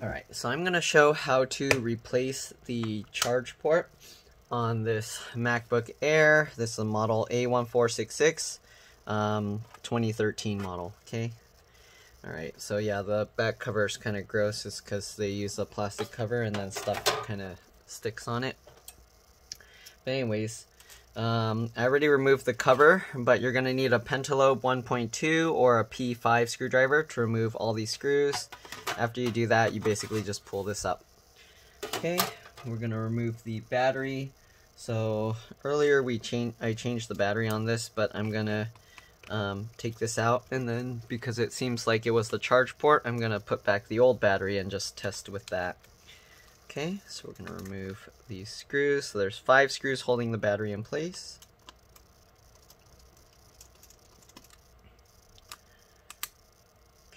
Alright, so I'm going to show how to replace the charge port on this MacBook Air. This is a model A1466, 2013 model, okay? Alright, so yeah, the back cover is kind of gross just because they use a plastic cover and then stuff kind of sticks on it. But anyways, I already removed the cover, but you're going to need a Pentalobe 1.2 or a P5 screwdriver to remove all these screws. After you do that, you basically just pull this up. Okay, we're going to remove the battery. So earlier I changed the battery on this, but I'm going to take this out, and then because it seems like it was the charge port, I'm going to put back the old battery and just test with that. Okay, so we're going to remove these screws. So there's 5 screws holding the battery in place.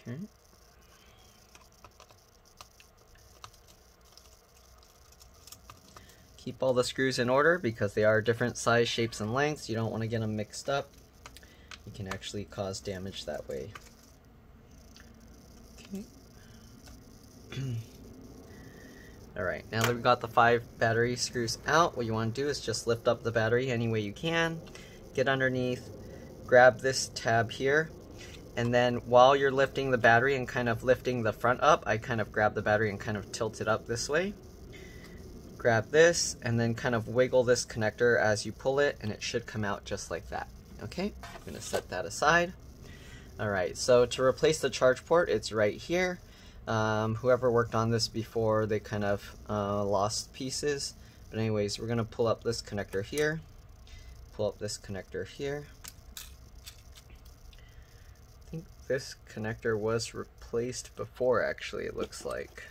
Okay. Keep all the screws in order because they are different size, shapes, and lengths. You don't want to get them mixed up. You can actually cause damage that way. Okay. Alright, now that we've got the 5 battery screws out, what you want to do is just lift up the battery any way you can, get underneath, grab this tab here, and then while you're lifting the battery and kind of lifting the front up, I kind of grab the battery and kind of tilt it up this way. Grab this, and then kind of wiggle this connector as you pull it, and it should come out just like that. Okay, I'm going to set that aside. Alright, so to replace the charge port, it's right here. Whoever worked on this before, they kind of lost pieces. But anyways, we're going to pull up this connector here. Pull up this connector here. I think this connector was replaced before, actually, it looks like.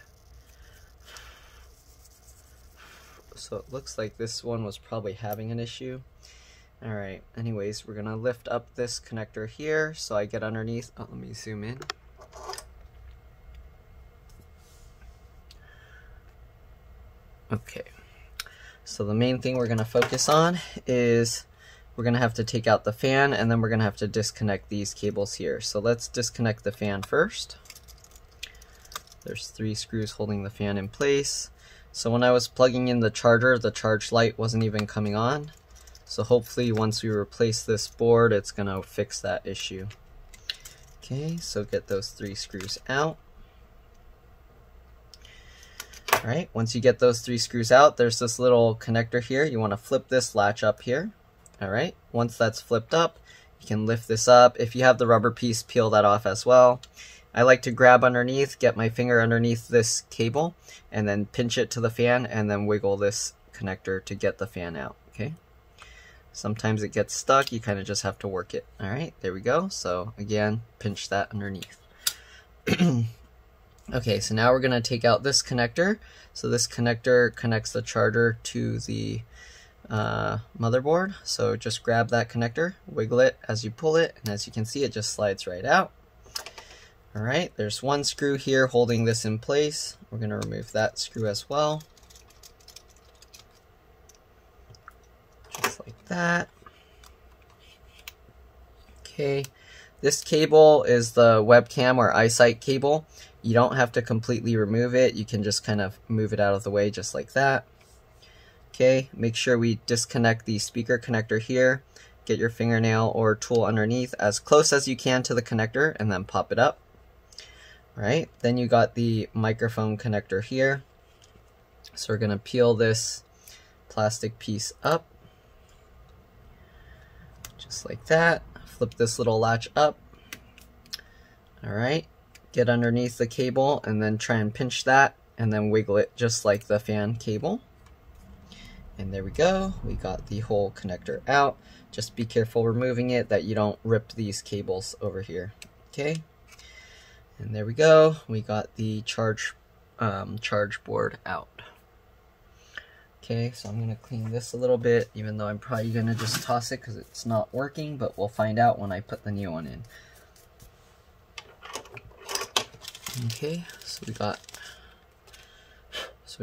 So it looks like this one was probably having an issue. Alright, anyways, we're going to lift up this connector here. So I get underneath. Oh, let me zoom in. Okay, so the main thing we're going to focus on is we're going to have to take out the fan, and then we're going to have to disconnect these cables here. So let's disconnect the fan first. There's 3 screws holding the fan in place. So when I was plugging in the charger, the charge light wasn't even coming on. So hopefully once we replace this board, it's going to fix that issue. Okay, so get those 3 screws out. Alright, once you get those 3 screws out, there's this little connector here. You want to flip this latch up here. Alright, once that's flipped up, you can lift this up. If you have the rubber piece, peel that off as well. I like to grab underneath, get my finger underneath this cable, and then pinch it to the fan, and then wiggle this connector to get the fan out. Okay. Sometimes it gets stuck, you kind of just have to work it. Alright, there we go. So again, pinch that underneath. Okay, so now we're going to take out this connector. So this connector connects the charger to the motherboard. So just grab that connector, wiggle it as you pull it, and as you can see, it just slides right out. Alright, there's 1 screw here holding this in place. We're going to remove that screw as well. Just like that. Okay, this cable is the webcam or eyesight cable. You don't have to completely remove it. You can just kind of move it out of the way just like that. Okay, make sure we disconnect the speaker connector here. Get your fingernail or tool underneath as close as you can to the connector and then pop it up. Alright, then you got the microphone connector here. So we're going to peel this plastic piece up. Just like that. Flip this little latch up. Alright. Get underneath the cable and then try and pinch that and then wiggle it just like the fan cable. And there we go. We got the whole connector out. Just be careful removing it that you don't rip these cables over here. Okay. And there we go. We got the charge board out. Okay, so I'm going to clean this a little bit, even though I'm probably going to just toss it because it's not working, but we'll find out when I put the new one in. Okay, so we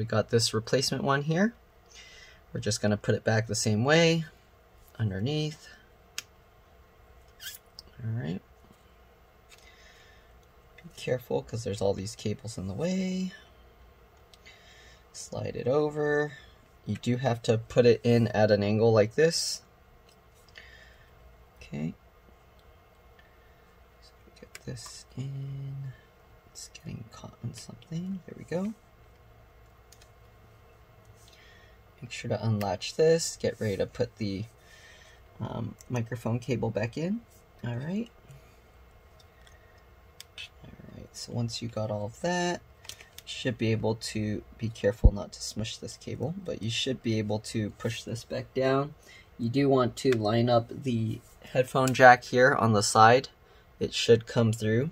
got this replacement one here. We're just going to put it back the same way, underneath. Alright. Be careful because there's all these cables in the way. Slide it over. You do have to put it in at an angle like this. Okay. So get this in. It's getting caught on something. There we go. Make sure to unlatch this. Get ready to put the microphone cable back in. Alright. Alright, so once you got all of that, you should be able to, be careful not to smush this cable, but you should be able to push this back down. You do want to line up the headphone jack here on the side. It should come through.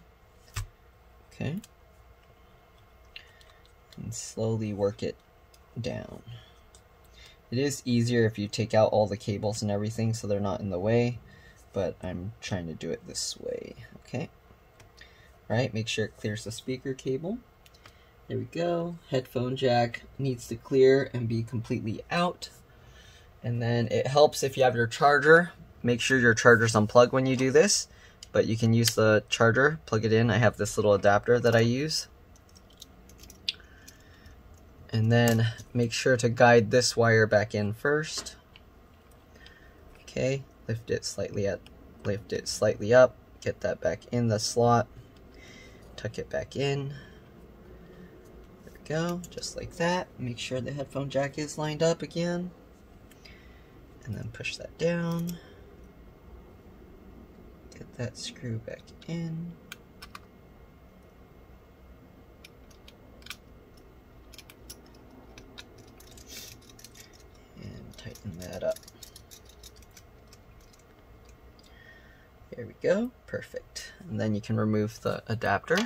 Okay. And slowly work it down. It is easier if you take out all the cables and everything so they're not in the way, but I'm trying to do it this way. Okay. Alright, make sure it clears the speaker cable. There we go. Headphone jack needs to clear and be completely out. And then it helps if you have your charger. Make sure your charger's unplugged when you do this, but you can use the charger, plug it in. I have this little adapter that I use. And then make sure to guide this wire back in first. Okay, lift it slightly up, get that back in the slot, tuck it back in. There we go, just like that. Make sure the headphone jack is lined up again. And then push that down. Get that screw back in. Tighten that up. There we go, perfect. And then you can remove the adapter.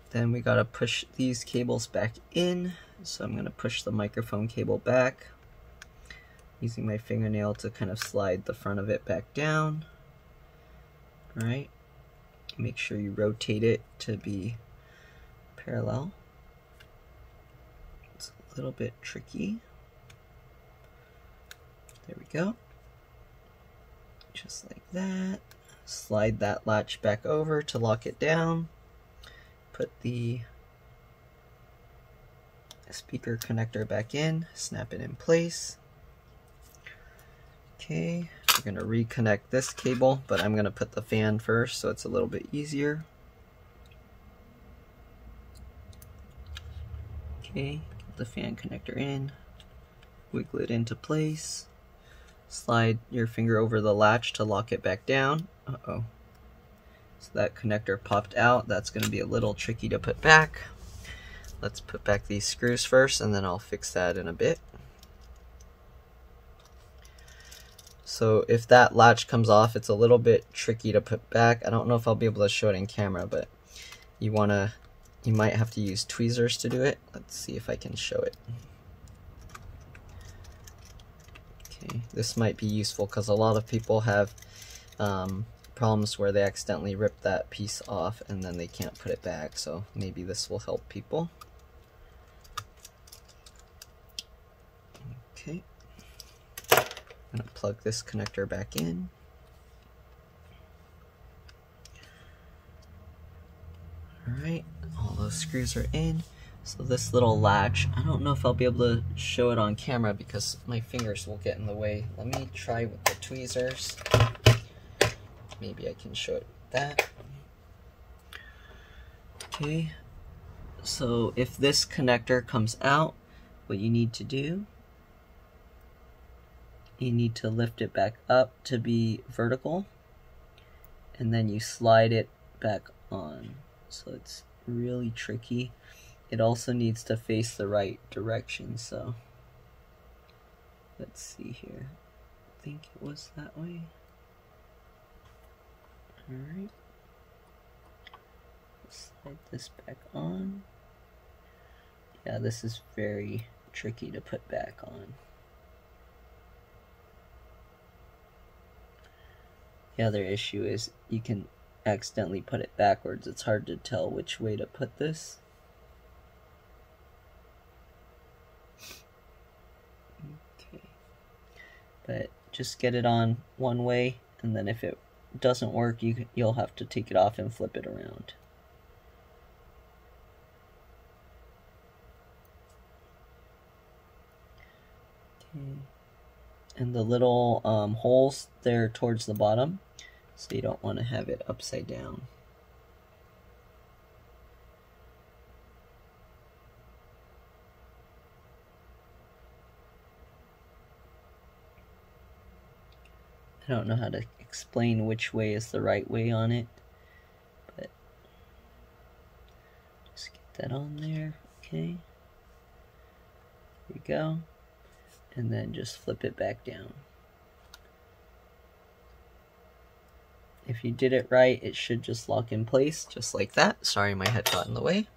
Then we gotta push these cables back in. So I'm gonna push the microphone cable back, using my fingernail to kind of slide the front of it back down. All right, make sure you rotate it to be parallel. It's a little bit tricky. There we go. Just like that. Slide that latch back over to lock it down. Put the speaker connector back in. Snap it in place. Okay, we're going to reconnect this cable, but I'm going to put the fan first so it's a little bit easier. Okay, get the fan connector in. Wiggle it into place. Slide your finger over the latch to lock it back down. Uh-oh. So that connector popped out. That's going to be a little tricky to put back. Let's put back these screws first, and then I'll fix that in a bit. So if that latch comes off, it's a little bit tricky to put back. I don't know if I'll be able to show it in camera, but you might have to use tweezers to do it. Let's see if I can show it. Okay, this might be useful because a lot of people have problems where they accidentally rip that piece off and then they can't put it back, so maybe this will help people. Okay, I'm going to plug this connector back in. Alright, all those screws are in. So this little latch, I don't know if I'll be able to show it on camera because my fingers will get in the way. Let me try with the tweezers. Maybe I can show it with that. Okay, so if this connector comes out, what you need to do, you need to lift it back up to be vertical, and then you slide it back on. So it's really tricky. It also needs to face the right direction, so let's see here. I think it was that way. Alright. Slide this back on. Yeah, this is very tricky to put back on. The other issue is you can accidentally put it backwards. It's hard to tell which way to put this. Okay, but just get it on one way, and then if it doesn't work, you'll have to take it off and flip it around. And the little holes there towards the bottom, so you don't want to have it upside down. I don't know how to explain which way is the right way on it, but just get that on there. Okay, there we go, and then just flip it back down. If you did it right, it should just lock in place, just like that. Sorry, my head got in the way.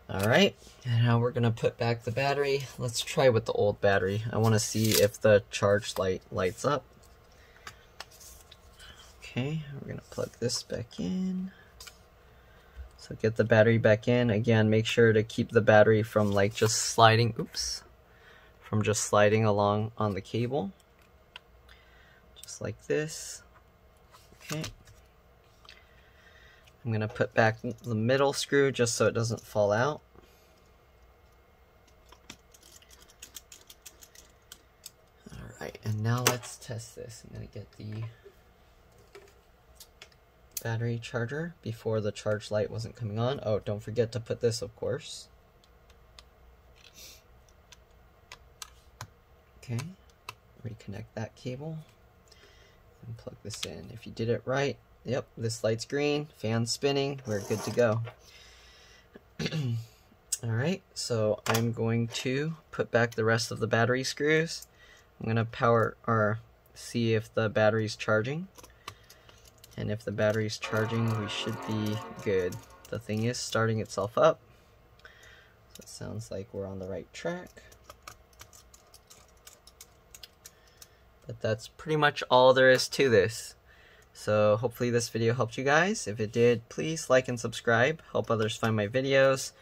Alright, and now we're going to put back the battery. Let's try with the old battery. I want to see if the charge light lights up. Okay, we're going to plug this back in. So get the battery back in. Again, make sure to keep the battery from like just sliding, from just sliding along on the cable. Just like this. Okay. I'm going to put back the middle screw just so it doesn't fall out. Alright, and now let's test this. I'm going to get the battery charger before the charge light wasn't coming on. Oh, don't forget to put this, of course. Okay, reconnect that cable and plug this in. If you did it right, yep, this light's green, fan's spinning, we're good to go. Alright, so I'm going to put back the rest of the battery screws. I'm going to power or see if the battery's charging. And if the battery's charging, we should be good. The thing is starting itself up. So it sounds like we're on the right track. But that's pretty much all there is to this. So hopefully this video helped you guys. If it did, please like and subscribe. Help others find my videos.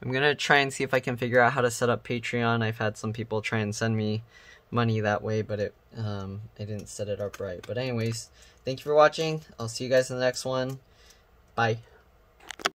I'm going to try and see if I can figure out how to set up Patreon. I've had some people try and send me money that way, but it I didn't set it up right. But anyways, thank you for watching. I'll see you guys in the next one. Bye.